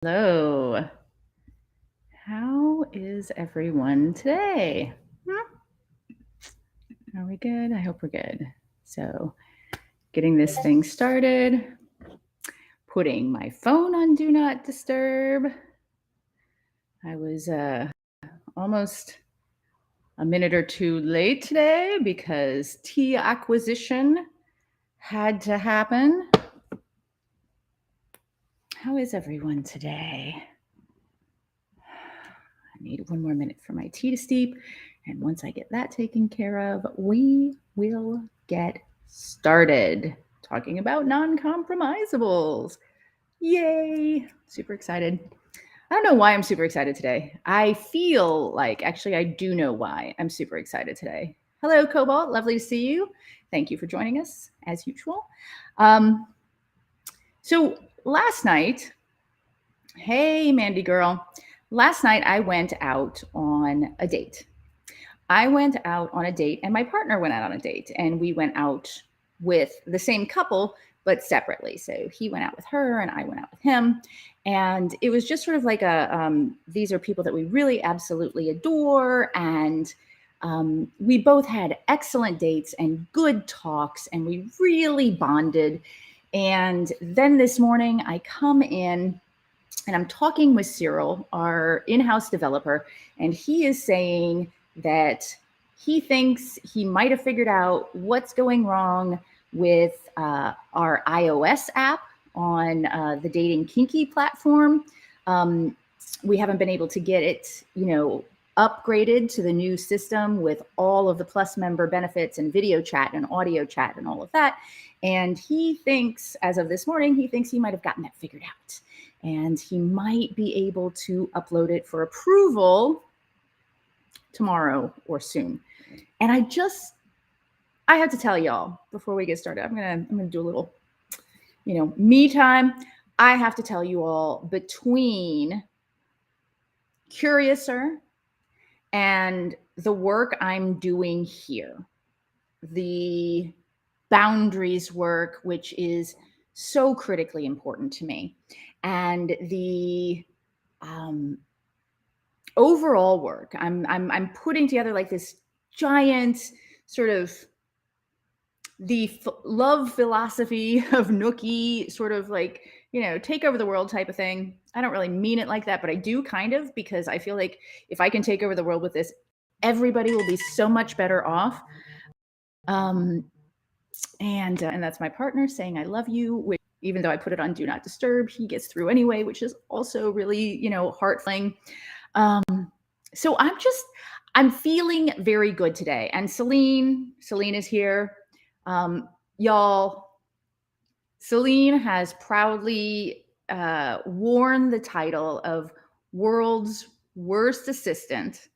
Hello. How is everyone today? Are we good? I hope we're good. So, getting this thing started, putting my phone on Do Not Disturb. I was almost a minute or two late today because tea acquisition had to happen. How is everyone today? I need one more minute for my tea to steep. And once I get that taken care of, we will get started talking about non-compromisables. Yay! Super excited. I don't know why I'm super excited today. I feel like, actually, I do know why I'm super excited today. Hello, Cobalt. Lovely to see you. Thank you for joining us, as usual. So last night, hey, Mandy girl. Last night, I went out on a date. And my partner went out on a date, and we went out with the same couple, but separately. So he went out with her, and I went out with him. And it was just sort of like these are people that we really absolutely adore. And we both had excellent dates and good talks, and we really bonded. And then this morning, I come in and I'm talking with Cyril, our in-house developer, and he is saying that he thinks he might have figured out what's going wrong with our iOS app on the Dating Kinky platform. We haven't been able to get it, upgraded to the new system with all of the Plus member benefits and video chat and audio chat and all of that. And he thinks, as of this morning, he might have gotten that figured out. And he might be able to upload it for approval tomorrow or soon. And I have to tell y'all before we get started, I'm gonna do a little, me time. I have to tell you all, between Curiouser and the work I'm doing here, the boundaries work, which is so critically important to me, and the overall work, I'm putting together like this giant sort of the love philosophy of Nookie, sort of like, take over the world type of thing. I don't really mean it like that, but I do kind of, because I feel like if I can take over the world with this, everybody will be so much better off. And that's my partner saying I love you, which, even though I put it on Do Not Disturb, he gets through anyway, which is also really, heartfling. So I'm feeling very good today. And Celine is here. Y'all, Celine has proudly worn the title of World's Worst Assistant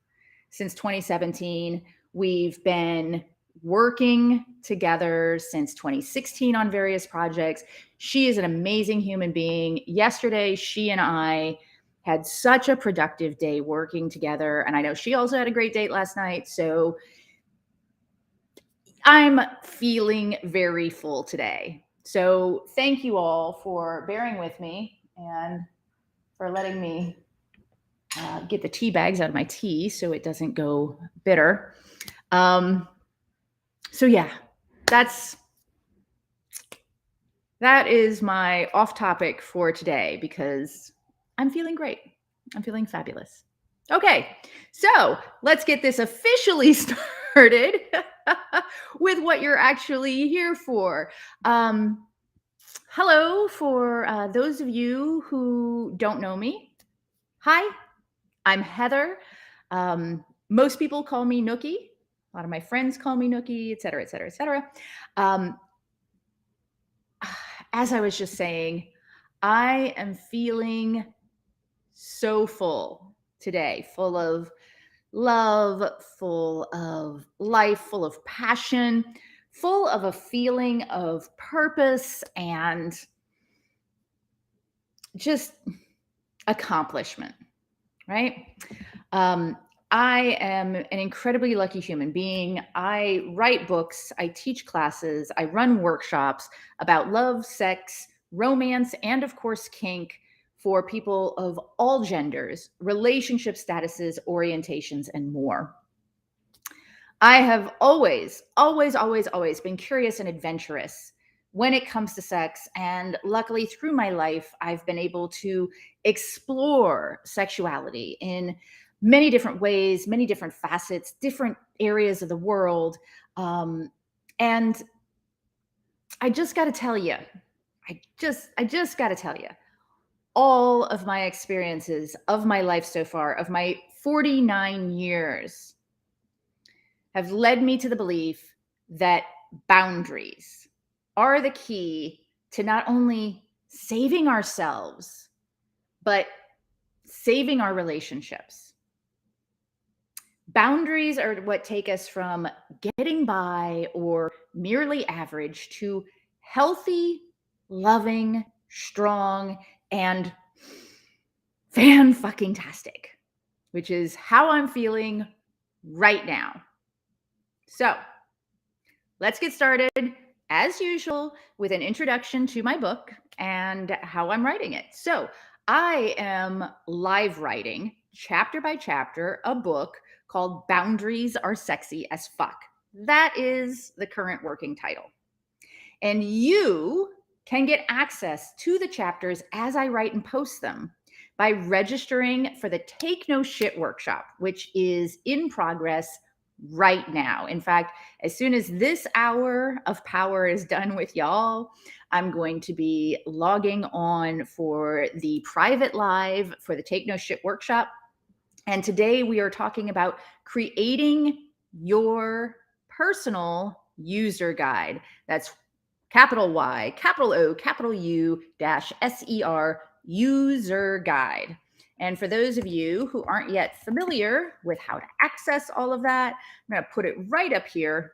since 2017. We've been working together since 2016 on various projects. She is an amazing human being. Yesterday, she and I had such a productive day working together. And I know she also had a great date last night. So I'm feeling very full today. So thank you all for bearing with me and for letting me get the tea bags out of my tea so it doesn't go bitter. So yeah, that is my off topic for today, because I'm feeling great. I'm feeling fabulous. Okay, so let's get this officially started with what you're actually here for. Hello, for those of you who don't know me. Hi, I'm Heather. Most people call me Nookie. A lot of my friends call me Nookie, et cetera, et cetera, et cetera. As I was just saying, I am feeling so full today, full of love, full of life, full of passion, full of a feeling of purpose and just accomplishment, right? I am an incredibly lucky human being. I write books, I teach classes, I run workshops about love, sex, romance, and of course, kink for people of all genders, relationship statuses, orientations, and more. I have always been curious and adventurous when it comes to sex. And luckily, through my life, I've been able to explore sexuality in many different ways, many different facets, different areas of the world. And I just got to tell you, I just got to tell you, all of my experiences of my life so far, of my 49 years, have led me to the belief that boundaries are the key to not only saving ourselves, but saving our relationships. Boundaries are what take us from getting by or merely average to healthy, loving, strong, and fan-fucking-tastic, which is how I'm feeling right now. So let's get started, as usual, with an introduction to my book and how I'm writing it. So I am live writing, chapter by chapter, a book called Boundaries Are Sexy as Fuck. That is the current working title. And you can get access to the chapters as I write and post them by registering for the Take No Shit workshop, which is in progress right now. In fact, as soon as this hour of power is done with y'all, I'm going to be logging on for the private live for the Take No Shit workshop. And today we are talking about creating your personal user guide. That's capital Y, capital O, capital U -SER user guide. And for those of you who aren't yet familiar with how to access all of that, I'm going to put it right up here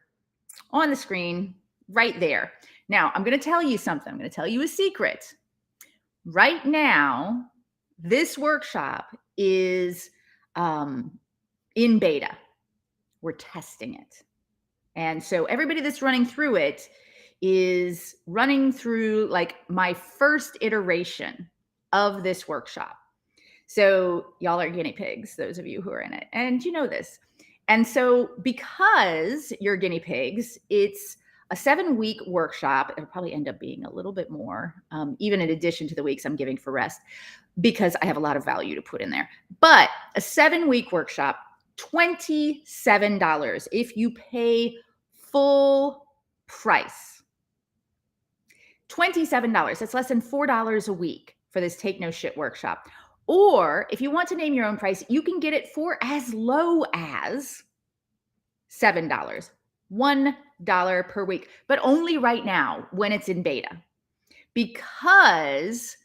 on the screen, right there. Now, I'm going to tell you something. I'm going to tell you a secret. Right now, this workshop is in beta. We're testing it. And so everybody that's running through it is running through like my first iteration of this workshop. So y'all are guinea pigs, those of you who are in it, and you know this. And so because you're guinea pigs, it's a 7-week workshop. It'll probably end up being a little bit more, even in addition to the weeks I'm giving for rest, because I have a lot of value to put in there. But a 7-week workshop, $27 if you pay full price. $27. That's less than $4 a week for this Take No Shit workshop. Or if you want to name your own price, you can get it for as low as $7, $1 per week, but only right now when it's in beta. Because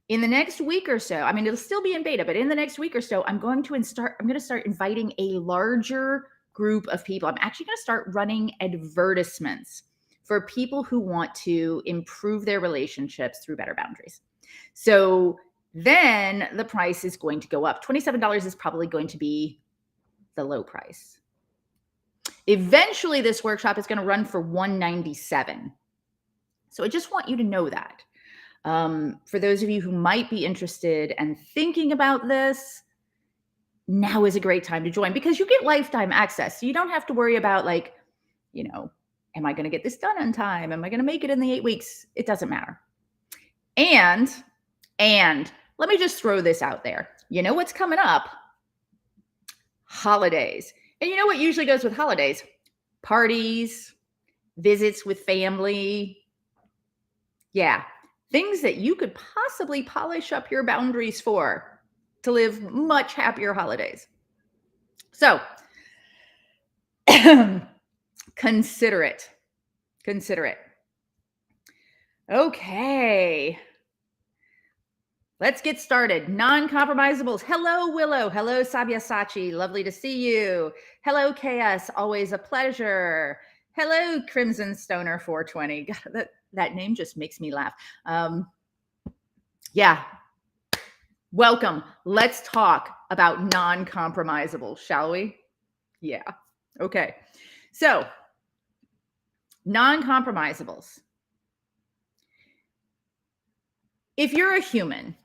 in the next week or so, I mean, it'll still be in beta, but in the next week or so, I'm going to start inviting a larger group of people. I'm actually going to start running advertisements for people who want to improve their relationships through better boundaries. So then the price is going to go up. $27 is probably going to be the low price. Eventually, this workshop is going to run for $197. So I just want you to know that. For those of you who might be interested and thinking about this, now is a great time to join because you get lifetime access. So you don't have to worry about like, am I going to get this done on time? Am I going to make it in the 8 weeks? It doesn't matter. And let me just throw this out there. You know what's coming up? Holidays. And you know what usually goes with holidays? Parties, visits with family. Yeah, things that you could possibly polish up your boundaries for to live much happier holidays. So consider it. Consider it. Okay. Let's get started. Noncompromisables. Hello, Willow. Hello, Sabyasachi. Lovely to see you. Hello, KS. Always a pleasure. Hello, Crimson Stoner 420. God, that name just makes me laugh. Yeah. Welcome. Let's talk about non-compromisables, shall we? Yeah. Okay. So, non-compromisables. If you're a human,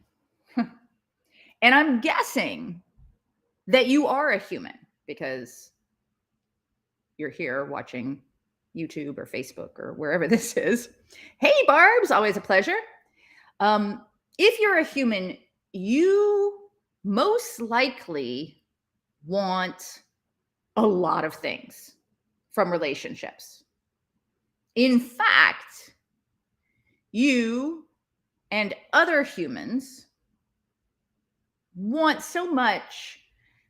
And I'm guessing that you are a human because you're here watching YouTube or Facebook or wherever this is. Hey, Barb's, always a pleasure. If you're a human, you most likely want a lot of things from relationships. In fact, you and other humans want so much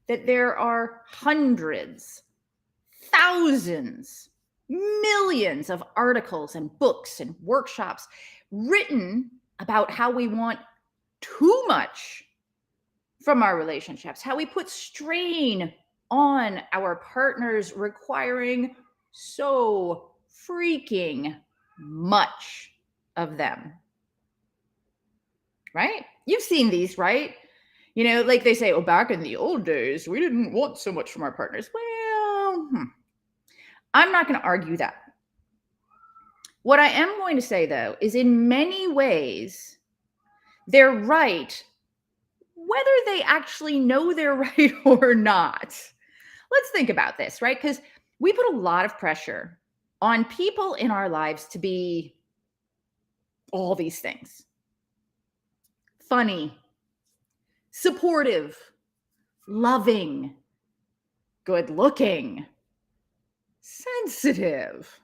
that there are hundreds, thousands, millions of articles and books and workshops written about how we want too much from our relationships, how we put strain on our partners, requiring so freaking much of them. Right? You've seen these, right? You know, like they say, oh, back in the old days, we didn't want so much from our partners. Well, I'm not going to argue that. What I am going to say, though, is in many ways, they're right, whether they actually know they're right or not. Let's think about this, right? Because we put a lot of pressure on people in our lives to be all these things: funny, supportive, loving, good looking, sensitive,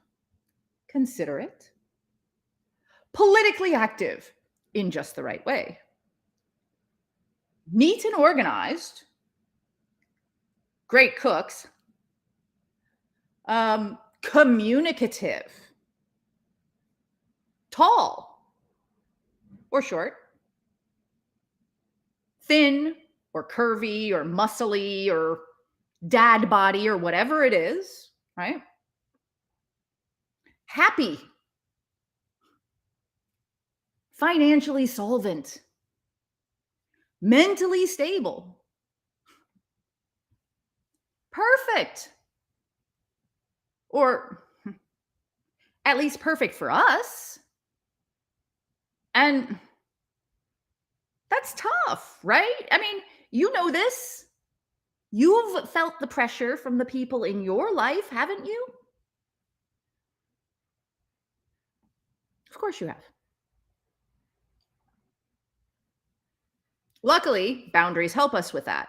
considerate, politically active in just the right way, neat and organized, great cooks, communicative, tall or short, thin or curvy or muscly or dad body or whatever it is, right? Happy, financially solvent, mentally stable, perfect, or at least perfect for us. And that's tough, right? I mean, you know this. You've felt the pressure from the people in your life, haven't you? Of course you have. Luckily, boundaries help us with that.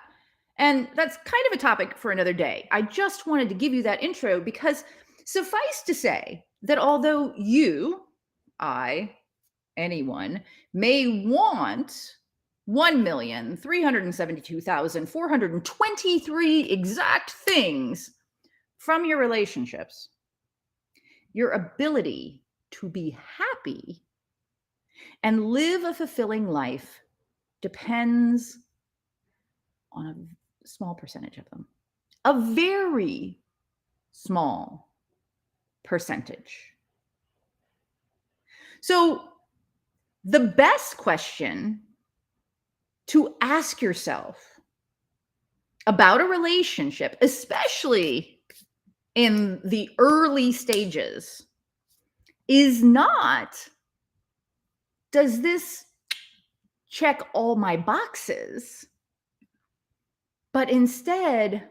And that's kind of a topic for another day. I just wanted to give you that intro because suffice to say that although you, I, anyone, may want 1,372,423 exact things from your relationships, your ability to be happy and live a fulfilling life depends on a small percentage of them, a very small percentage. So the best question to ask yourself about a relationship, especially in the early stages, is not, does this check all my boxes? But instead,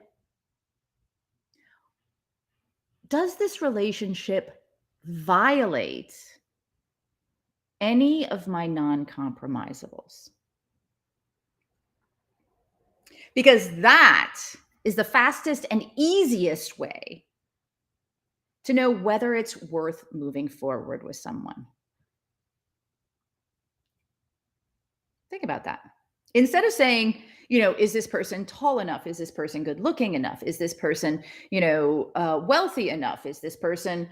does this relationship violate any of my non-compromisables? Because that is the fastest and easiest way to know whether it's worth moving forward with someone. Think about that. Instead of saying, is this person tall enough? Is this person good looking enough? Is this person, wealthy enough? Is this person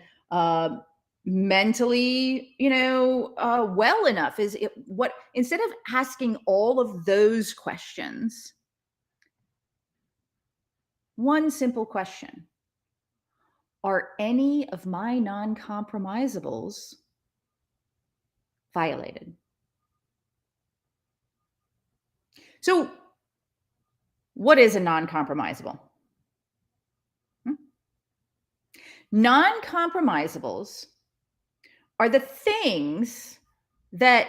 mentally, well enough? Is it what, instead of asking all of those questions, one simple question: are any of my non-compromisables violated? So, what is a non-compromisable? Non-compromisables are the things that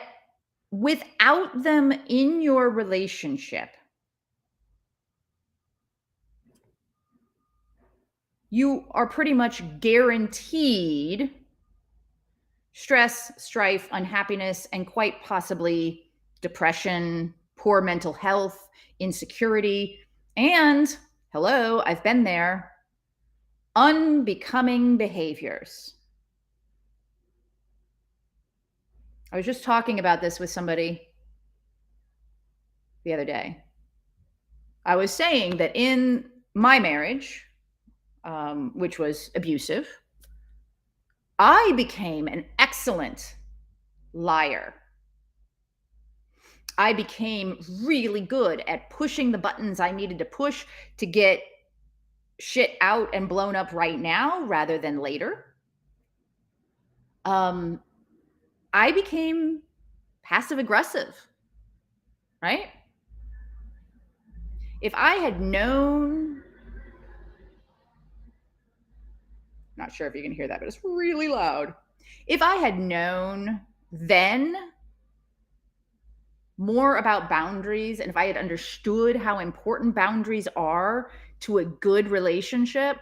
without them in your relationship, you are pretty much guaranteed stress, strife, unhappiness, and quite possibly depression, poor mental health, insecurity, and hello, I've been there, unbecoming behaviors. I was just talking about this with somebody the other day. I was saying that in my marriage, which was abusive, I became an excellent liar. I became really good at pushing the buttons I needed to push to get shit out and blown up right now rather than later. I became passive aggressive, right? If I had known, not sure if you can hear that, but it's really loud. If I had known then more about boundaries, and if I had understood how important boundaries are to a good relationship,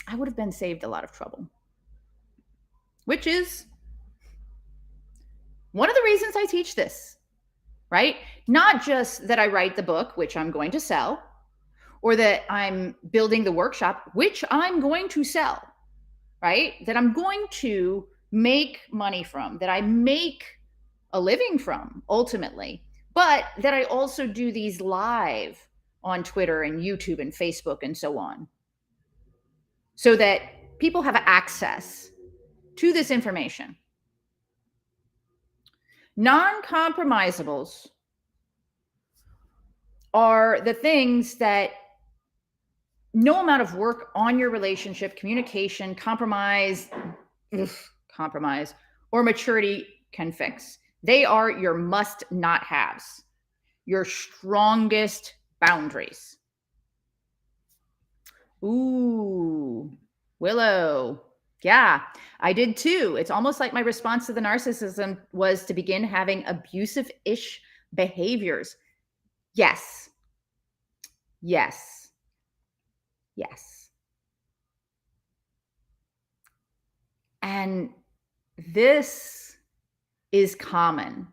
I would have been saved a lot of trouble. Which is one of the reasons I teach this, right? Not just that I write the book, which I'm going to sell, or that I'm building the workshop, which I'm going to sell, right? That I'm going to make money from, that I make a living from ultimately, but that I also do these live on Twitter and YouTube and Facebook and so on, so that people have access to this information. Non-compromisables are the things that no amount of work on your relationship, communication, compromise, or maturity can fix. They are your must not haves, your strongest boundaries. Ooh, Willow. Yeah, I did too. It's almost like my response to the narcissism was to begin having abusive-ish behaviors. Yes. Yes. Yes. And this is common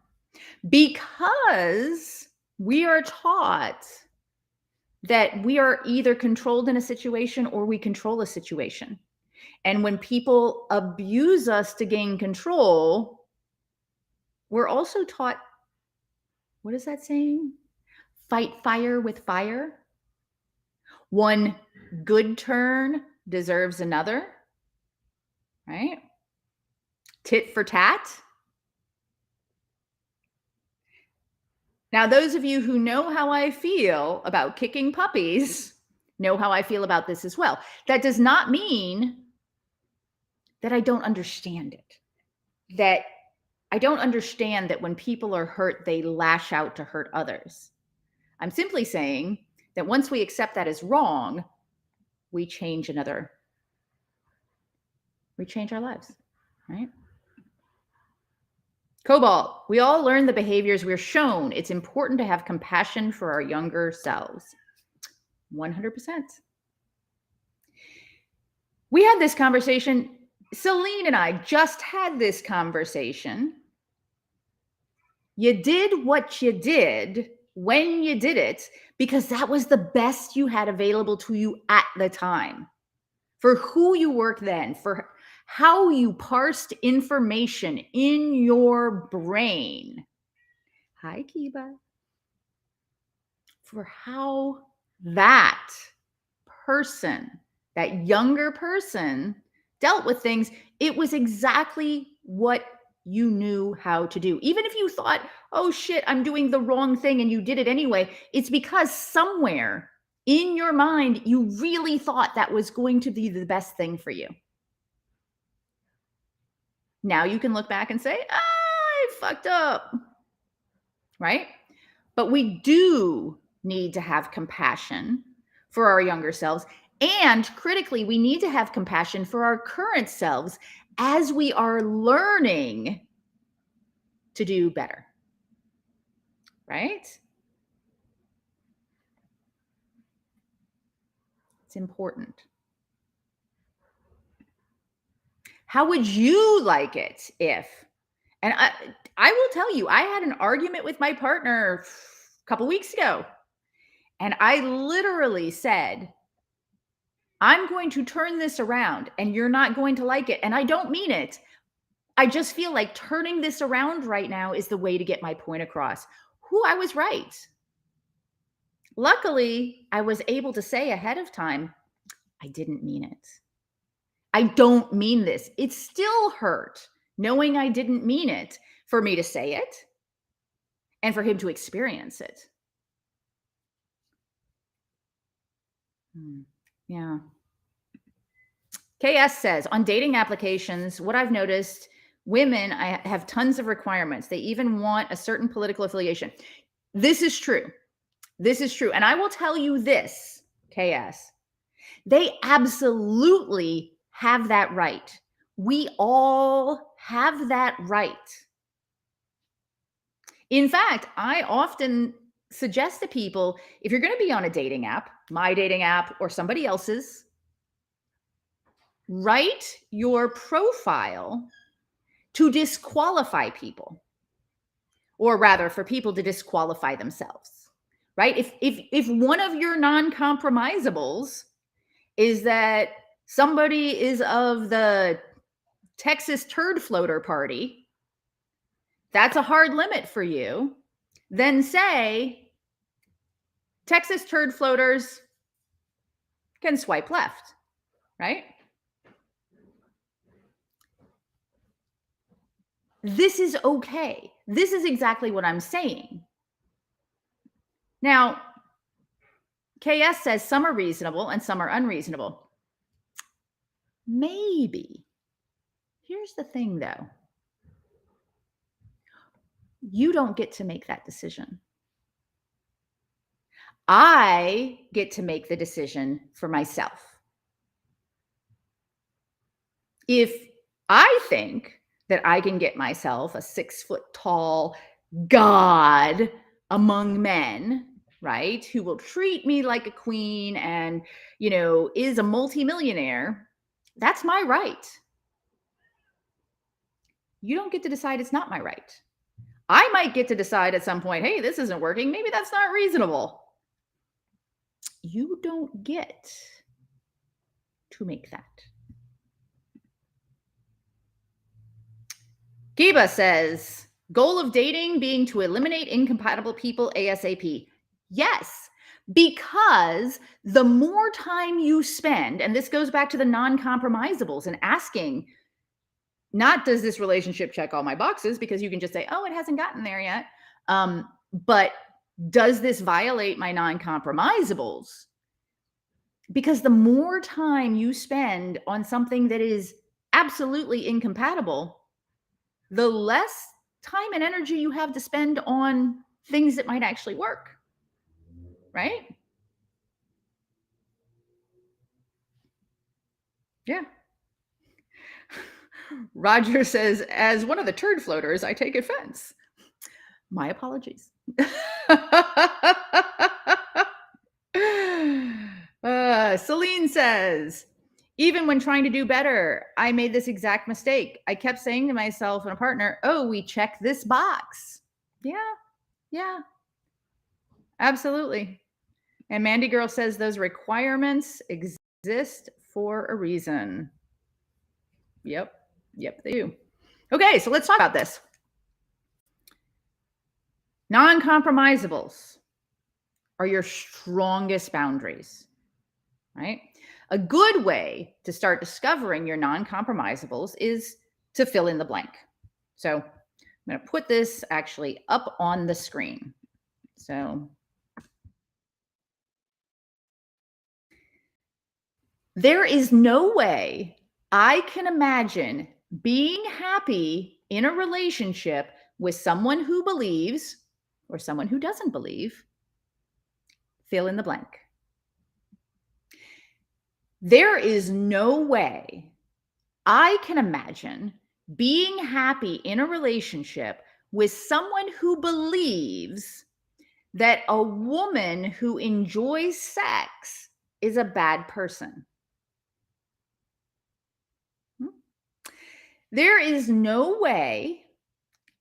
because we are taught that we are either controlled in a situation or we control a situation. And when people abuse us to gain control, we're also taught, what is that saying? Fight fire with fire. One good turn deserves another, right? Tit for tat. Now, those of you who know how I feel about kicking puppies know how I feel about this as well. That does not mean that I don't understand it, that I don't understand that when people are hurt, they lash out to hurt others. I'm simply saying that once we accept that as wrong, we change our lives, right? Cobalt, we all learn the behaviors we're shown. It's important to have compassion for our younger selves. 100%. We had this conversation. Celine and I just had this conversation. You did what you did when you did it because that was the best you had available to you at the time. For who you work then, for how you parsed information in your brain. Hi, Kiba. For how that person, that younger person, dealt with things, it was exactly what you knew how to do. Even if you thought, oh shit, I'm doing the wrong thing and you did it anyway, it's because somewhere in your mind, you really thought that was going to be the best thing for you. Now you can look back and say, I fucked up, right? But we do need to have compassion for our younger selves. And critically, we need to have compassion for our current selves as we are learning to do better, right? It's important. How would you like it if? And I will tell you, I had an argument with my partner a couple weeks ago, and I literally said, I'm going to turn this around and you're not going to like it. And I don't mean it. I just feel like turning this around right now is the way to get my point across. I was right. Luckily, I was able to say ahead of time, I didn't mean it. I don't mean this. It still hurt knowing I didn't mean it for me to say it and for him to experience it. Yeah. KS says, on dating applications, what I've noticed, women have tons of requirements. They even want a certain political affiliation. This is true. This is true. And I will tell you this, KS, they absolutely have that right. We all have that right. In fact, I often suggest to people, if you're going to be on a dating app, my dating app or somebody else's, write your profile to disqualify people, or rather for people to disqualify themselves, right? If one of your non-compromisables is that somebody is of the Texas turd floater party, that's a hard limit for you, then say Texas turd floaters can swipe left, right? This is okay. This is exactly what I'm saying. Now, KS says some are reasonable and some are unreasonable. Maybe. Here's the thing, though. You don't get to make that decision. I get to make the decision for myself. If I think that I can get myself a 6-foot tall god among men, right, who will treat me like a queen and, is a multimillionaire, that's my right. You don't get to decide it's not my right. I might get to decide at some point, hey, this isn't working. Maybe that's not reasonable. You don't get to make that. Giba says, goal of dating being to eliminate incompatible people ASAP. Yes, because the more time you spend, and this goes back to the non-compromisables and asking, not does this relationship check all my boxes, because you can just say, oh, it hasn't gotten there yet. But does this violate my non-compromisables? Because the more time you spend on something that is absolutely incompatible, the less time and energy you have to spend on things that might actually work, right? Yeah. Roger says, as one of the turd floaters, I take offense. My apologies. Celine says, even when trying to do better, I made this exact mistake. I kept saying to myself and a partner, oh, we checked this box. Yeah, absolutely. And Mandy Girl says those requirements exist for a reason. Yep, they do. Okay, so let's talk about this. Non-compromisables are your strongest boundaries, right? A good way to start discovering your non-compromisables is to fill in the blank. So I'm going to put this actually up on the screen. So there is no way I can imagine being happy in a relationship with someone who believes or someone who doesn't believe. Fill in the blank. There is no way I can imagine being happy in a relationship with someone who believes that a woman who enjoys sex is a bad person. There is no way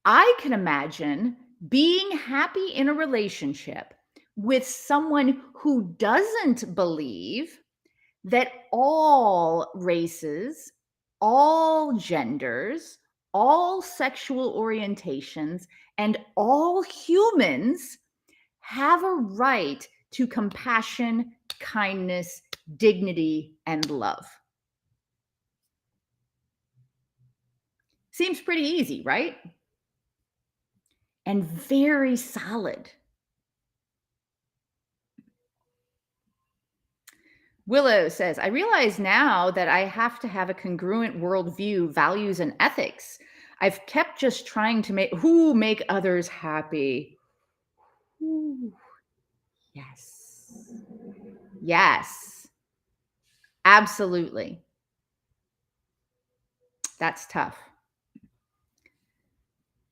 I can imagine being happy in a relationship with someone who doesn't believe that all races, all genders, all sexual orientations, and all humans have a right to compassion, kindness, dignity, and love. Seems pretty easy, right? And very solid. Willow says, I realize now that I have to have a congruent worldview, values, and ethics. I've kept just trying to make others happy. Ooh, yes. Yes. Absolutely. That's tough.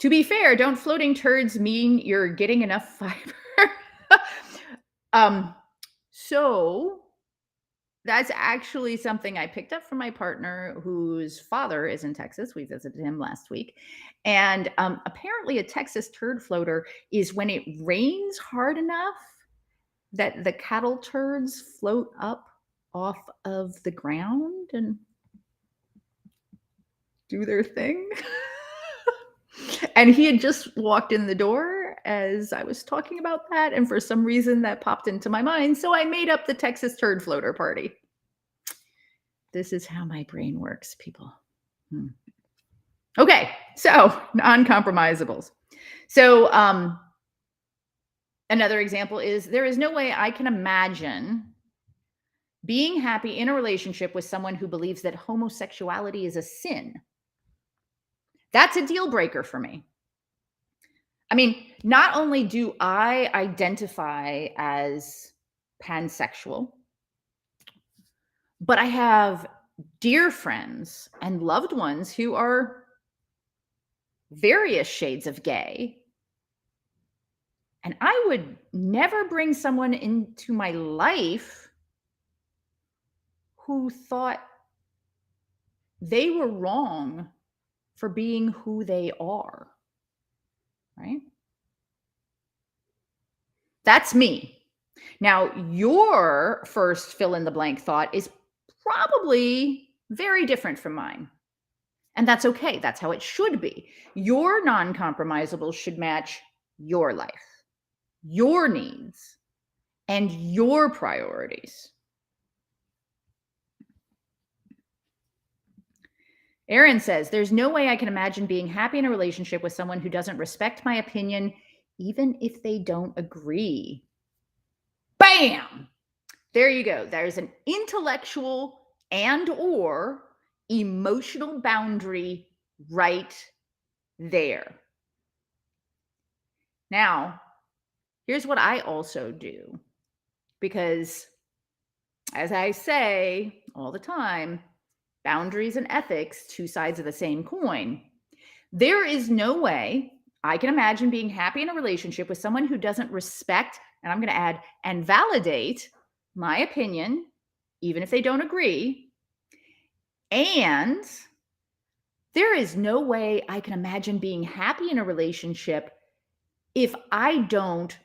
To be fair, don't floating turds mean you're getting enough fiber? So that's actually something I picked up from my partner whose father is in Texas. We visited him last week. And apparently, a Texas turd floater is when it rains hard enough that the cattle turds float up off of the ground and do their thing. And he had just walked in the door as I was talking about that. And for some reason, that popped into my mind. So I made up the Texas turd floater party. This is how my brain works, people. Okay, so noncompromisables. So another example is there is no way I can imagine being happy in a relationship with someone who believes that homosexuality is a sin. That's a deal breaker for me. I mean, not only do I identify as pansexual, but I have dear friends and loved ones who are various shades of gay. And I would never bring someone into my life who thought they were wrong for being who they are. Right? That's me. Now, your first fill in the blank thought is probably very different from mine. And that's okay. That's how it should be. Your non-compromisables should match your life, your needs, and your priorities. Aaron says, there's no way I can imagine being happy in a relationship with someone who doesn't respect my opinion, even if they don't agree. Bam! There you go. There's an intellectual and or emotional boundary right there. Now, here's what I also do, because as I say all the time, boundaries and ethics, two sides of the same coin. There is no way I can imagine being happy in a relationship with someone who doesn't respect, and I'm going to add, and validate my opinion, even if they don't agree. And there is no way I can imagine being happy in a relationship if I don't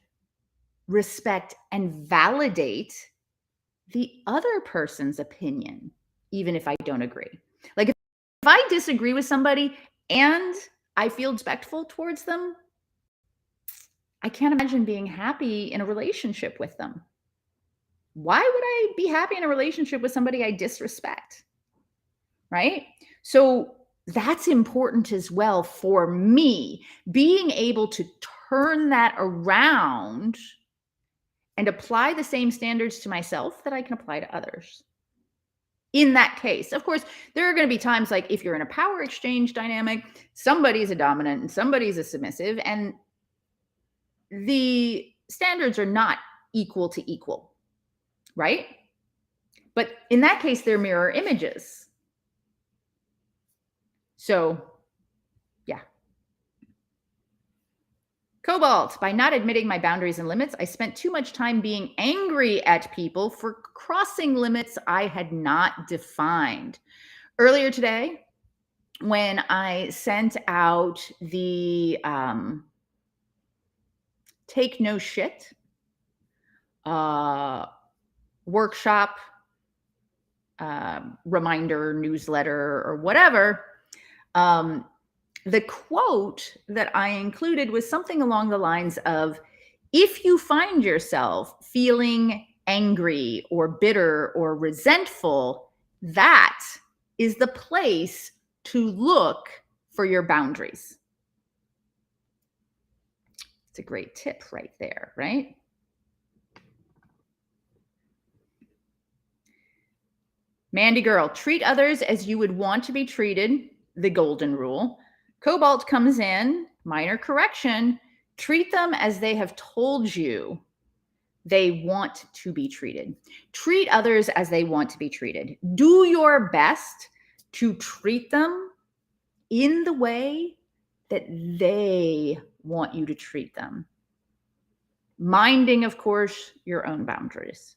respect and validate the other person's opinion, even if I don't agree. Like if I disagree with somebody and I feel respectful towards them, I can't imagine being happy in a relationship with them. Why would I be happy in a relationship with somebody I disrespect? Right? So that's important as well for me, being able to turn that around and apply the same standards to myself that I can apply to others. In that case, of course, there are going to be times like if you're in a power exchange dynamic, somebody's a dominant and somebody's a submissive, and the standards are not equal to equal, right? But in that case, they're mirror images. So, yeah. Cobalt, by not admitting my boundaries and limits, I spent too much time being angry at people for crossing limits I had not defined. Earlier today, when I sent out the take no shit workshop, reminder, newsletter, or whatever, the quote that I included was something along the lines of, if you find yourself feeling angry or bitter or resentful, that is the place to look for your boundaries. It's a great tip right there, right? Mandy Girl, treat others as you would want to be treated, the golden rule. Cobalt comes in, minor correction, treat them as they have told you they want to be treated. Treat others as they want to be treated. Do your best to treat them in the way that they want you to treat them. Minding, of course, your own boundaries.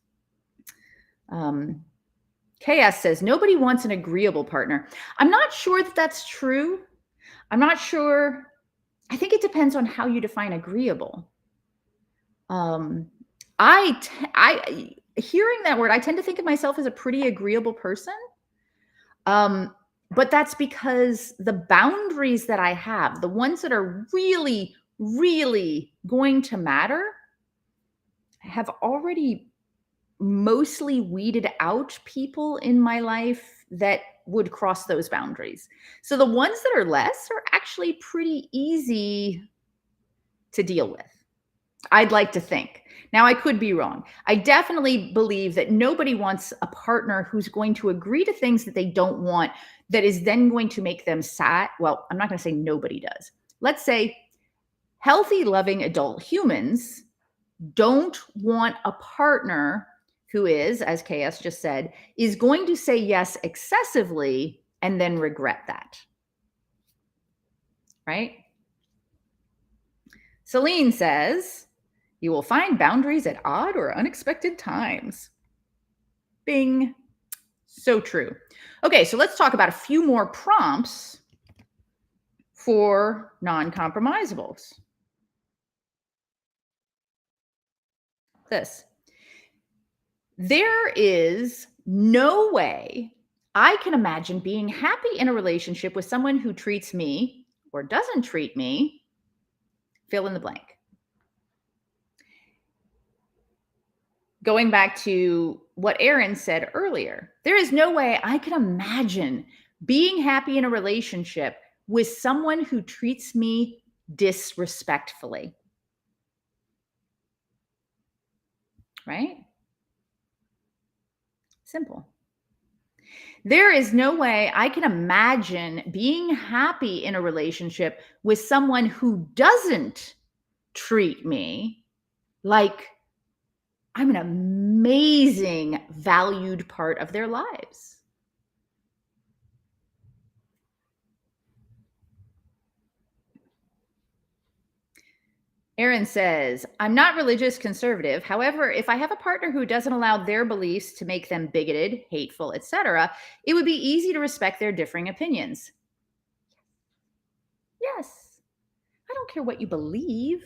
KS says, nobody wants an agreeable partner. I'm not sure that that's true. I'm not sure. I think it depends on how you define agreeable. Hearing that word, I tend to think of myself as a pretty agreeable person. But that's because the boundaries that I have, the ones that are really, really going to matter, have already mostly weeded out people in my life that would cross those boundaries. So the ones that are less are actually pretty easy to deal with, I'd like to think. Now, I could be wrong. I definitely believe that nobody wants a partner who's going to agree to things that they don't want, that is then going to make them sad. Well, I'm not going to say nobody does. Let's say healthy, loving adult humans don't want a partner who is, as KS just said, is going to say yes excessively and then regret that. Right? Celine says, you will find boundaries at odd or unexpected times. Bing. So true. Okay, so let's talk about a few more prompts for non-compromisables. This. There is no way I can imagine being happy in a relationship with someone who treats me or doesn't treat me, fill in the blank. Going back to what Aaron said earlier, there is no way I can imagine being happy in a relationship with someone who treats me disrespectfully. Right? Simple. There is no way I can imagine being happy in a relationship with someone who doesn't treat me like I'm an amazing, valued part of their lives. Aaron says, I'm not religious conservative. However, if I have a partner who doesn't allow their beliefs to make them bigoted, hateful, etc., it would be easy to respect their differing opinions. Yes. I don't care what you believe.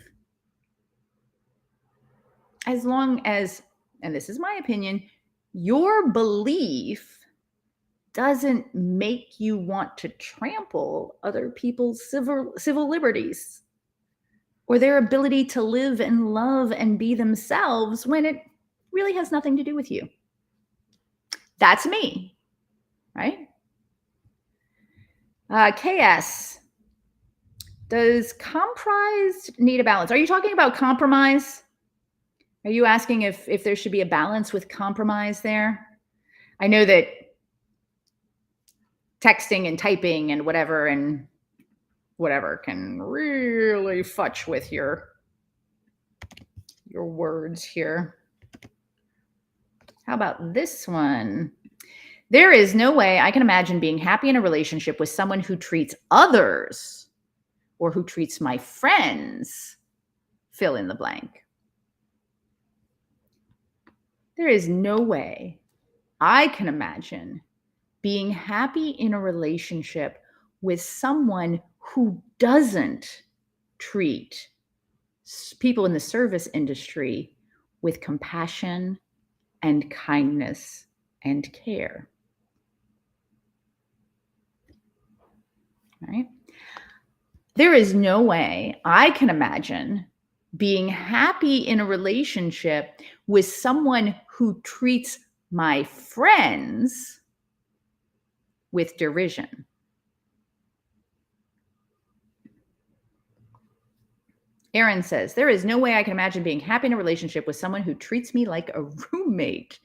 As long as, and this is my opinion, your belief doesn't make you want to trample other people's civil liberties or their ability to live and love and be themselves when it really has nothing to do with you. That's me, right? KS, does comprised need a balance? Are you talking about compromise? Are you asking if there should be a balance with compromise there? I know that texting and typing and whatever can really fudge with your words here. How about this one? There is no way I can imagine being happy in a relationship with someone who treats others or who treats my friends, fill in the blank. There is no way I can imagine being happy in a relationship with someone who doesn't treat people in the service industry with compassion and kindness and care. Right? There is no way I can imagine being happy in a relationship with someone who treats my friends with derision. Aaron says, there is no way I can imagine being happy in a relationship with someone who treats me like a roommate.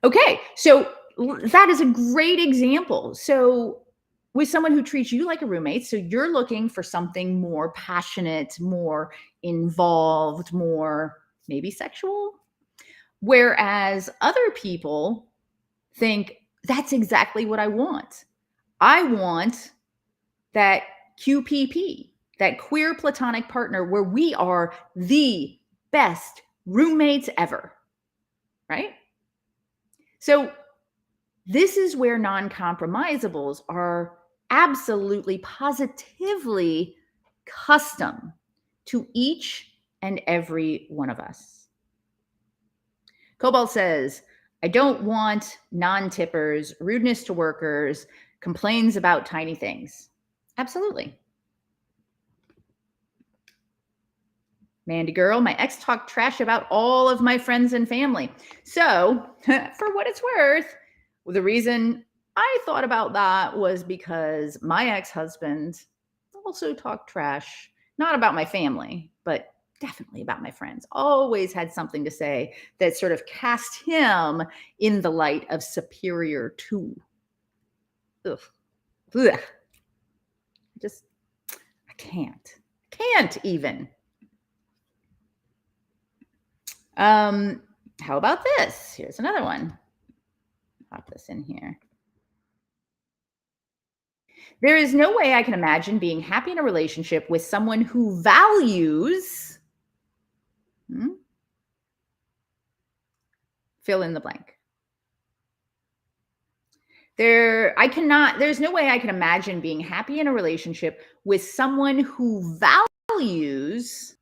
Okay, so that is a great example. So with someone who treats you like a roommate, so you're looking for something more passionate, more involved, more maybe sexual, whereas other people think that's exactly what I want. I want that QPP, that queer platonic partner where we are the best roommates ever, right? So this is where non-compromisables are absolutely, positively custom to each and every one of us. Cobalt says, I don't want non-tippers, rudeness to workers, complains about tiny things. Absolutely. Mandy girl, my ex talked trash about all of my friends and family. So, for what it's worth, the reason I thought about that was because my ex-husband also talked trash, not about my family, but definitely about my friends. Always had something to say that sort of cast him in the light of superior to. Ugh. Ugh. I can't even. How about this? Here's another one. Pop this in here. There is no way I can imagine being happy in a relationship with someone who values fill in the blank. There's no way I can imagine being happy in a relationship with someone who values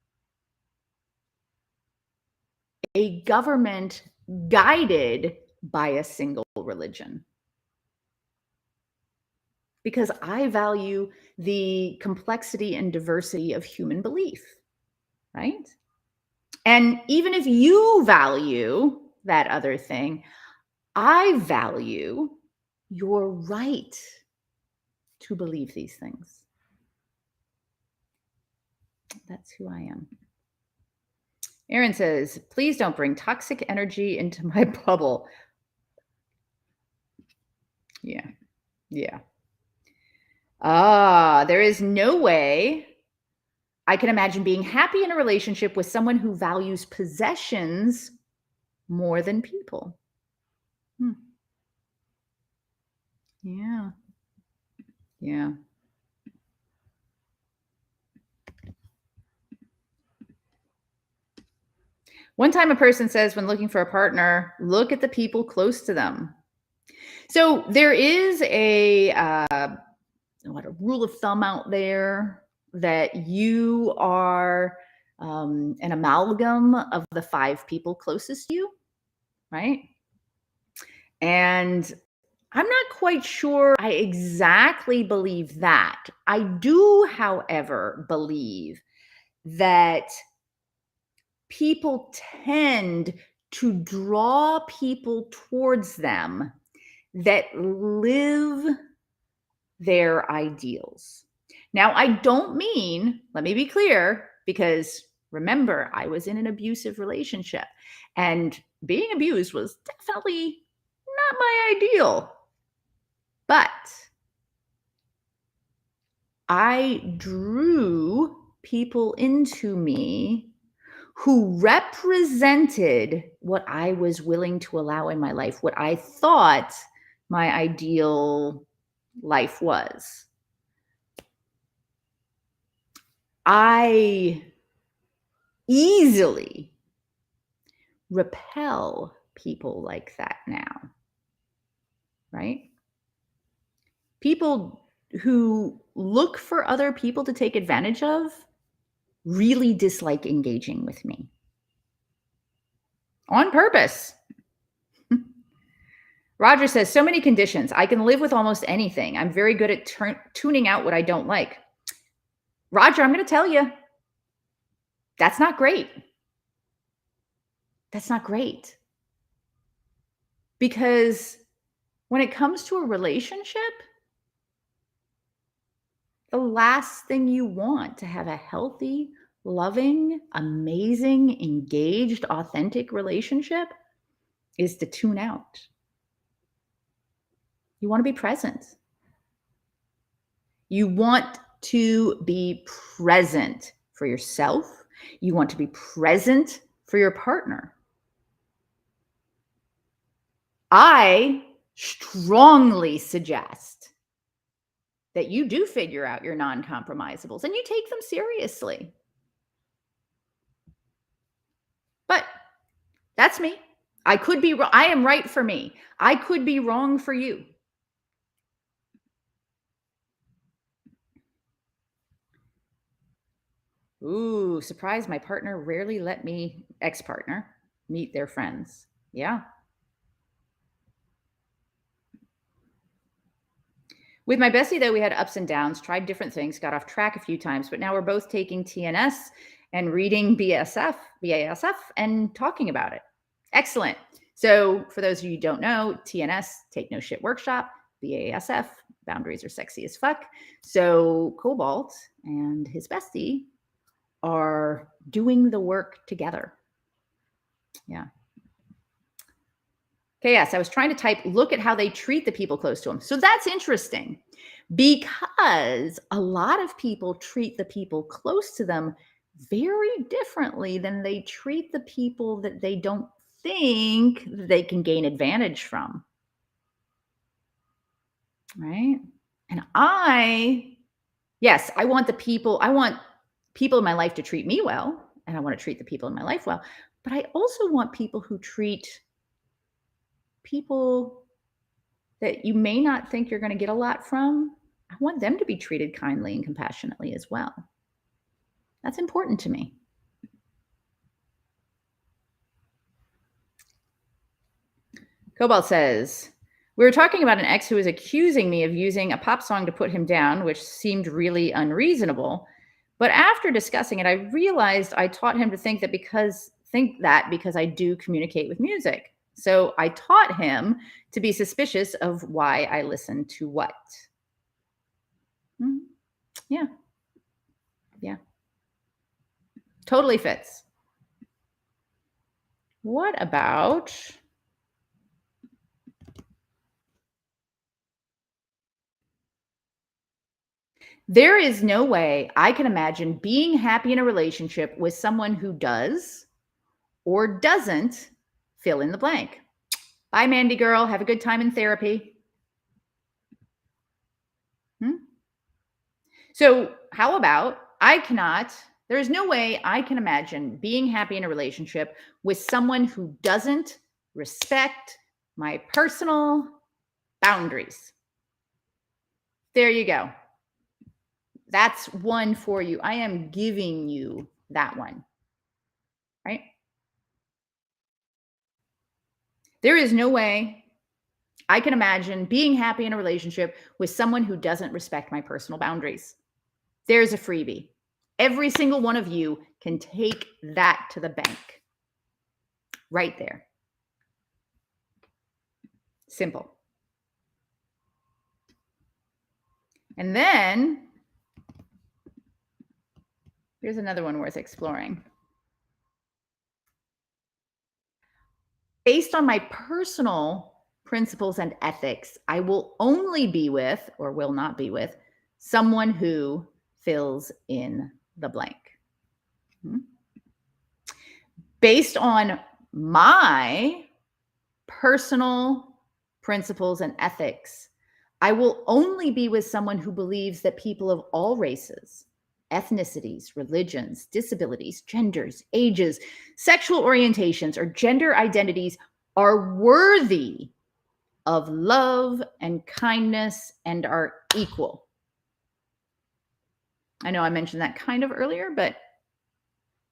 a government guided by a single religion. Because I value the complexity and diversity of human belief, right? And even if you value that other thing, I value your right to believe these things. That's who I am. Aaron says, please don't bring toxic energy into my bubble. Yeah. There is no way I can imagine being happy in a relationship with someone who values possessions more than people. Yeah. One time a person says, when looking for a partner, look at the people close to them. So there is a rule of thumb out there that you are an amalgam of the 5 people closest to you, right? And I'm not quite sure I exactly believe that. I do, however, believe that people tend to draw people towards them that live their ideals. Now, I don't mean, let me be clear, because remember, I was in an abusive relationship and being abused was definitely not my ideal. But I drew people into me who represented what I was willing to allow in my life, what I thought my ideal life was. I easily repel people like that now, right? People who look for other people to take advantage of really dislike engaging with me on purpose. Roger says, so many conditions. I can live with almost anything. I'm very good at tuning out what I don't like. Roger, I'm going to tell you, that's not great. That's not great. Because when it comes to a relationship, the last thing you want to have a healthy, loving, amazing, engaged, authentic relationship is to tune out. You want to be present. You want to be present for yourself. You want to be present for your partner. I strongly suggest that you do figure out your non-compromisables and you take them seriously. But that's me. I could be wrong. I am right for me. I could be wrong for you. Ooh, surprise, my partner rarely let me, ex-partner, meet their friends. Yeah. With my bestie, though, we had ups and downs, tried different things, got off track a few times, but now we're both taking TNS and reading BASF and talking about it. Excellent. So for those of you who don't know, TNS, Take No Shit Workshop, BASF, Boundaries Are Sexy as Fuck. So Cobalt and his bestie are doing the work together. Yeah. Okay, yes, I was trying to type, look at how they treat the people close to them. So that's interesting because a lot of people treat the people close to them very differently than they treat the people that they don't think they can gain advantage from. Right? And I want people in my life to treat me well, and I want to treat the people in my life well, but I also want people who treat people that you may not think you're going to get a lot from. I want them to be treated kindly and compassionately as well. That's important to me. Cobalt says, we were talking about an ex who was accusing me of using a pop song to put him down, which seemed really unreasonable. But after discussing it, I realized I taught him to think that because I do communicate with music. So I taught him to be suspicious of why I listen to what. Yeah. Yeah. Totally fits. What about... There is no way I can imagine being happy in a relationship with someone who does or doesn't fill in the blank. Bye, Mandy girl. Have a good time in therapy. So how about there is no way I can imagine being happy in a relationship with someone who doesn't respect my personal boundaries. There you go. That's one for you. I am giving you that one, right? There is no way I can imagine being happy in a relationship with someone who doesn't respect my personal boundaries. There's a freebie. Every single one of you can take that to the bank. Right there. Simple. And then here's another one worth exploring. Based on my personal principles and ethics, I will only be with, or will not be with, someone who fills in the blank. Based on my personal principles and ethics, I will only be with someone who believes that people of all races, ethnicities, religions, disabilities, genders, ages, sexual orientations, or gender identities are worthy of love and kindness and are equal. I know I mentioned that kind of earlier, but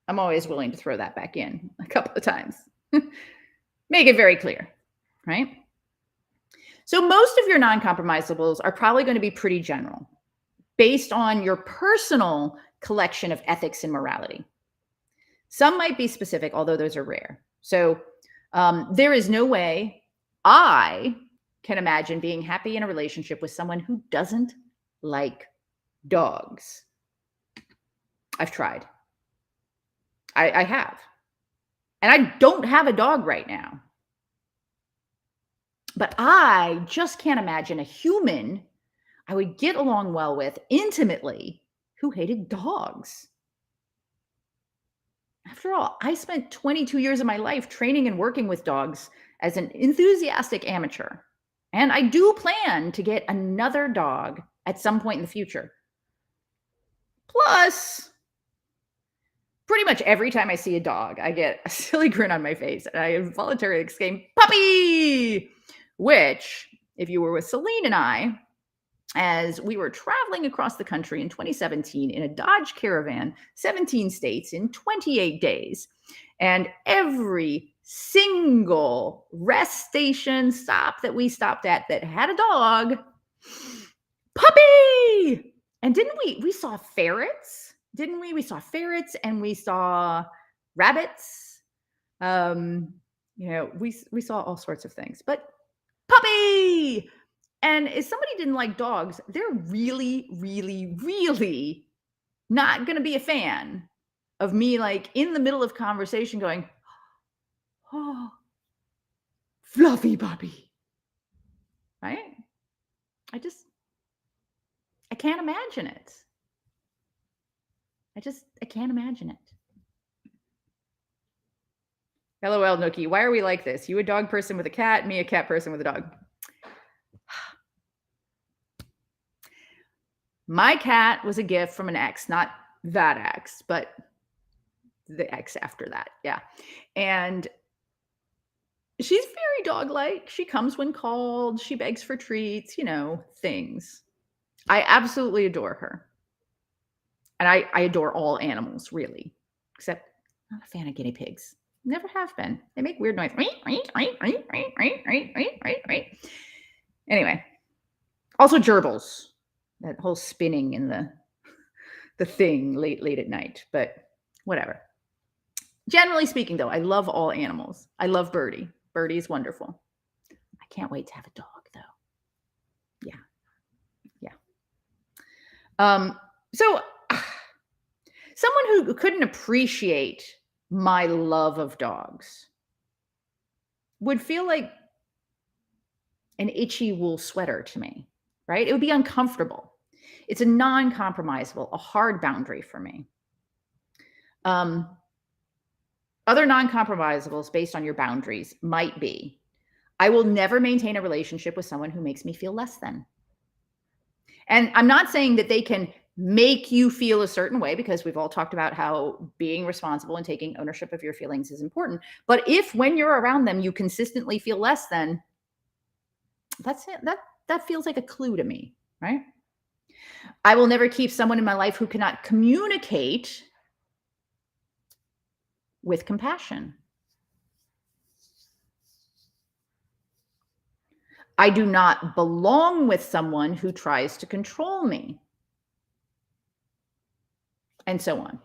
I'm always willing to throw that back in a couple of times. Make it very clear, right? So most of your non-compromisables are probably going to be pretty general, based on your personal collection of ethics and morality. Some might be specific, although those are rare. So there is no way I can imagine being happy in a relationship with someone who doesn't like dogs. I've tried. I have. And I don't have a dog right now. But I just can't imagine a human I would get along well with intimately who hated dogs. After all, I spent 22 years of my life training and working with dogs as an enthusiastic amateur. And I do plan to get another dog at some point in the future. Plus, pretty much every time I see a dog, I get a silly grin on my face and I involuntarily exclaim, "Puppy!" Which, if you were with Celine and I, as we were traveling across the country in 2017 in a Dodge Caravan, 17 states in 28 days, and every single rest station stop that we stopped at that had a dog, "Puppy!" And didn't we saw ferrets, didn't we? We saw ferrets and we saw rabbits. We saw all sorts of things, but "Puppy!" And if somebody didn't like dogs, they're really, really, really not going to be a fan of me, like in the middle of conversation going, "Oh, fluffy puppy." Right? I can't imagine it. I can't imagine it. LOL, Nookie. Why are we like this? You a dog person with a cat, me a cat person with a dog. My cat was a gift from an ex, not that ex, but the ex after that. Yeah. And she's very dog-like. She comes when called. She begs for treats, things. I absolutely adore her. And I adore all animals, really, except I'm not a fan of guinea pigs. Never have been. They make weird noise. Anyway, also gerbils. That whole spinning in the thing late at night, but whatever. Generally speaking, though, I love all animals. I love Birdie. Birdie is wonderful. I can't wait to have a dog, though. Yeah. So someone who couldn't appreciate my love of dogs would feel like an itchy wool sweater to me, right? It would be uncomfortable. It's a non-compromisable, a hard boundary for me. Other non-compromisables based on your boundaries might be, I will never maintain a relationship with someone who makes me feel less than. And I'm not saying that they can make you feel a certain way, because we've all talked about how being responsible and taking ownership of your feelings is important. But if when you're around them, you consistently feel less than, that's it. That feels like a clue to me, right? I will never keep someone in my life who cannot communicate with compassion. I do not belong with someone who tries to control me. And so on.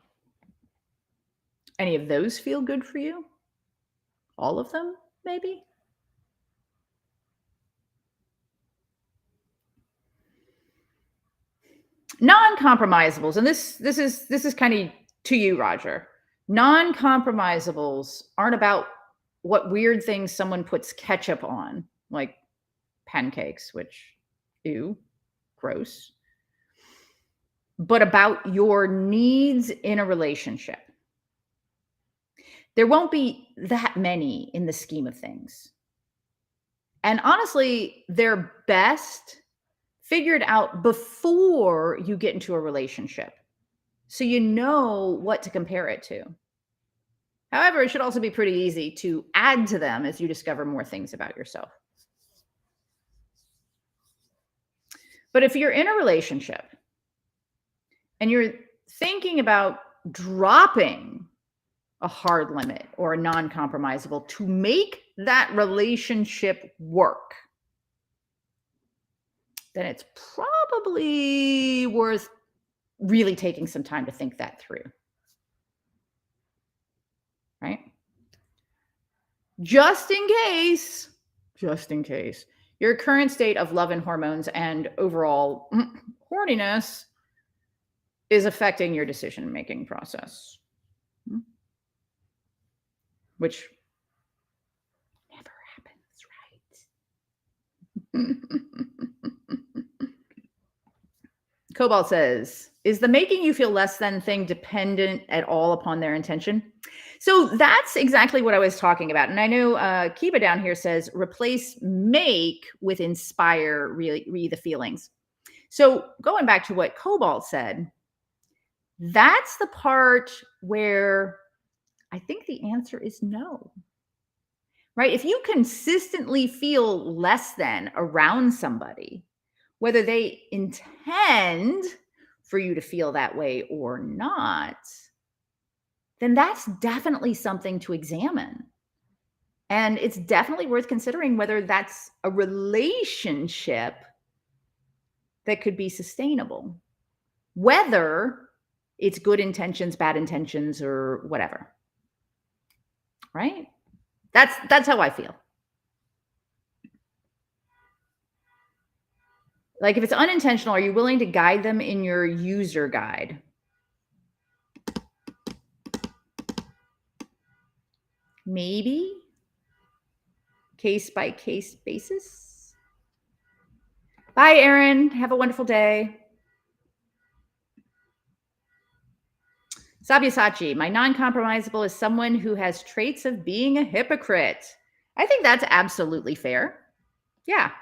Any of those feel good for you? All of them, maybe? Non-compromisables, and this is kind of to you, Roger. Non-compromisables aren't about what weird things someone puts ketchup on, like pancakes, which, ew, gross, but about your needs in a relationship. There won't be that many in the scheme of things. And honestly, they're best figured out before you get into a relationship, so you know what to compare it to. However, it should also be pretty easy to add to them as you discover more things about yourself. But if you're in a relationship and you're thinking about dropping a hard limit or a non-compromisable to make that relationship work, then it's probably worth really taking some time to think that through. Right? Just in case, your current state of love and hormones and overall horniness is affecting your decision-making process, which never happens, right? Cobalt says, is the making you feel less than thing dependent at all upon their intention? So that's exactly what I was talking about. And I know Kiba down here says, replace make with inspire, really the feelings. So going back to what Cobalt said, that's the part where I think the answer is no. Right? If you consistently feel less than around somebody, whether they intend for you to feel that way or not, then that's definitely something to examine. And it's definitely worth considering whether that's a relationship that could be sustainable, whether it's good intentions, bad intentions, or whatever. Right? That's how I feel. Like if it's unintentional, are you willing to guide them in your user guide? Maybe case by case basis. Bye, Erin. Have a wonderful day. Sabyasachi, my non-compromisable is someone who has traits of being a hypocrite. I think that's absolutely fair. Yeah.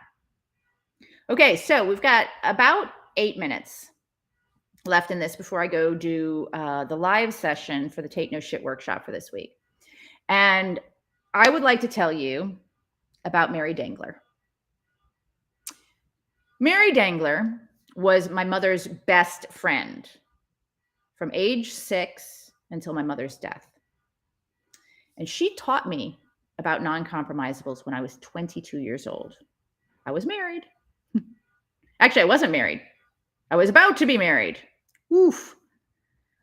Okay, so we've got about 8 minutes left in this before I go do the live session for the Take No Shit workshop for this week. And I would like to tell you about Mary Dangler. Mary Dangler was my mother's best friend from age 6 until my mother's death. And she taught me about non-compromisables when I was 22 years old. I was married. Actually, I wasn't married. I was about to be married. Oof.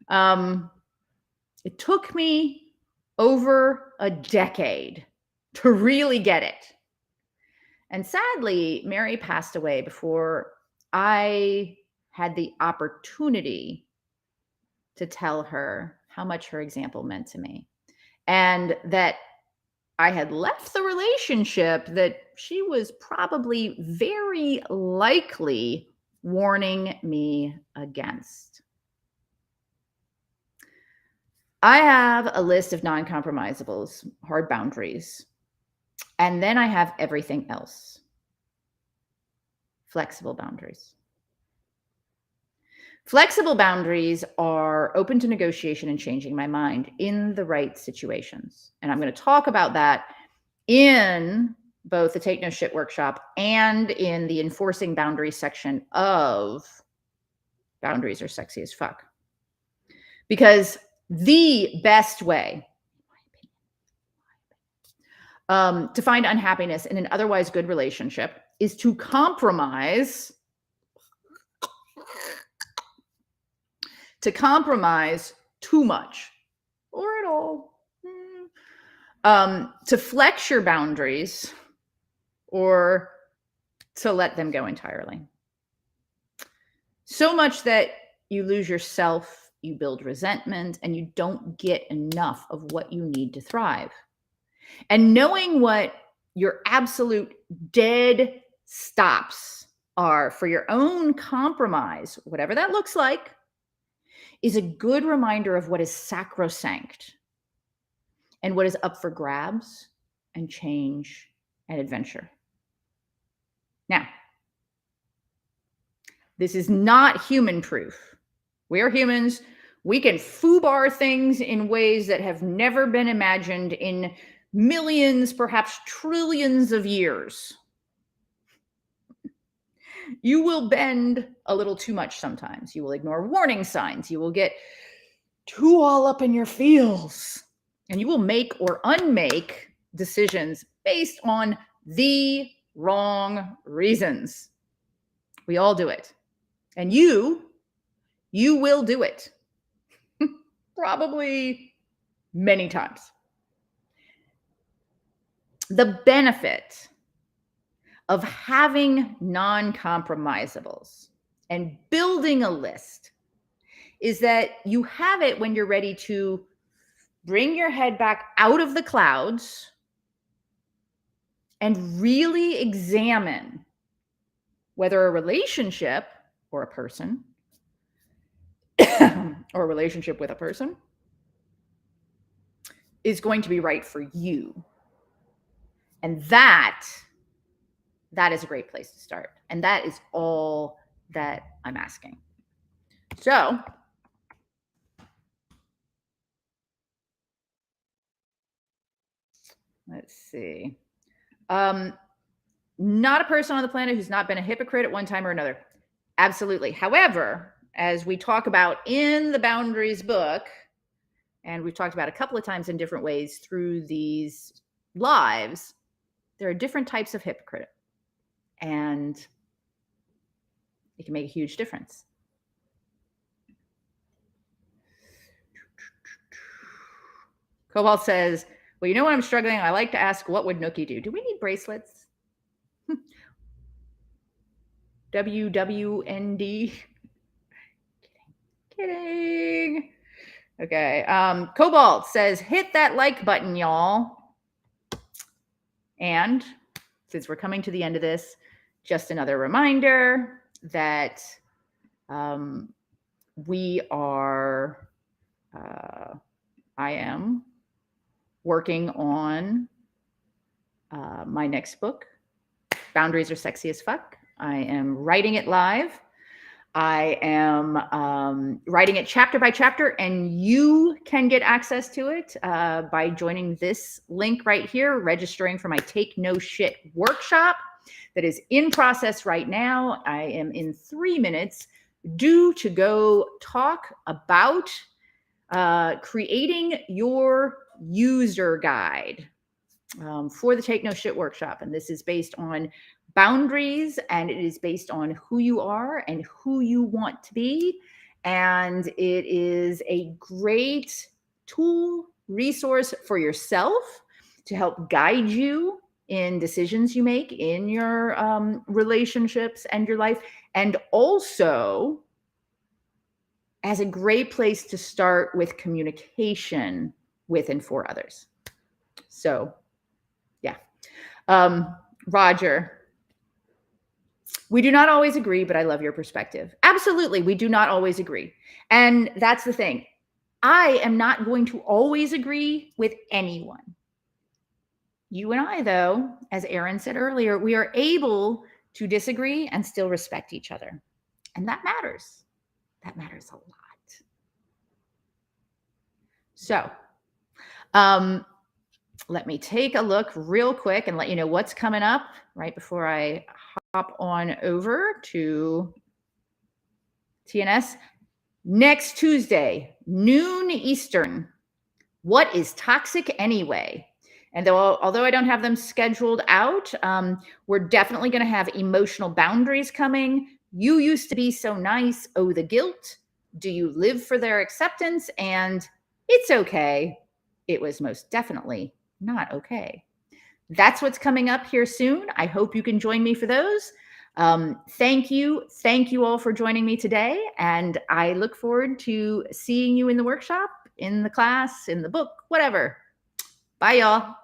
It took me over a decade to really get it. And sadly, Mary passed away before I had the opportunity to tell her how much her example meant to me. And that I had left the relationship that she was probably very likely warning me against. I have a list of non-compromisables, hard boundaries, and then I have everything else. Flexible boundaries. Flexible boundaries are open to negotiation and changing my mind in the right situations. And I'm going to talk about that in both the Take No Shit workshop and in the enforcing boundaries section of Boundaries Are Sexy as Fuck. Because the best way, to find unhappiness in an otherwise good relationship is to compromise too much or at all, to flex your boundaries or to let them go entirely. So much that you lose yourself, you build resentment, and you don't get enough of what you need to thrive. And knowing what your absolute dead stops are for your own compromise, whatever that looks like, is a good reminder of what is sacrosanct and what is up for grabs and change and adventure. Now, this is not human proof. We are humans. We can foobar things in ways that have never been imagined in millions, perhaps trillions of years. You will bend a little too much sometimes. You will ignore warning signs. You will get too all up in your feels. And you will make or unmake decisions based on the wrong reasons. We all do it. And you will do it. Probably many times. The benefit of having non-compromisables and building a list is that you have it when you're ready to bring your head back out of the clouds and really examine whether a relationship or a person or a relationship with a person is going to be right for you. And that is a great place to start. And that is all that I'm asking. So let's see. Not a person on the planet who's not been a hypocrite at one time or another. Absolutely. However, as we talk about in the Boundaries book, and we've talked about a couple of times in different ways through these lives, there are different types of hypocrite. And it can make a huge difference. Cobalt says, well, you know what I'm struggling? I like to ask, what would Nookie do? Do we need bracelets? WWND. Kidding. Okay. Cobalt says, hit that like button, y'all. And since we're coming to the end of this, just another reminder that I am working on my next book, Boundaries Are Sexy as Fuck. I am writing it live. I am writing it chapter by chapter, and you can get access to it by joining this link right here, registering for my Take No Shit workshop that is in process right now. I am in 3 minutes due to go talk about creating your user guide for the Take No Shit workshop. And this is based on boundaries, and it is based on who you are and who you want to be. And it is a great tool, resource for yourself to help guide you in decisions you make in your relationships and your life, and also as a great place to start with communication with and for others. So, yeah. Roger, we do not always agree, but I love your perspective. Absolutely, we do not always agree. And that's the thing. I am not going to always agree with anyone. You and I, though, as Aaron said earlier, we are able to disagree and still respect each other. And that matters. That matters a lot. So, let me take a look real quick and let you know what's coming up right before I hop on over to TNS. Next Tuesday, noon Eastern. What is toxic anyway? And although I don't have them scheduled out, we're definitely going to have emotional boundaries coming. You used to be so nice. Oh, the guilt. Do you live for their acceptance? And it's okay. It was most definitely not okay. That's what's coming up here soon. I hope you can join me for those. Thank you. Thank you all for joining me today. And I look forward to seeing you in the workshop, in the class, in the book, whatever. Bye, y'all.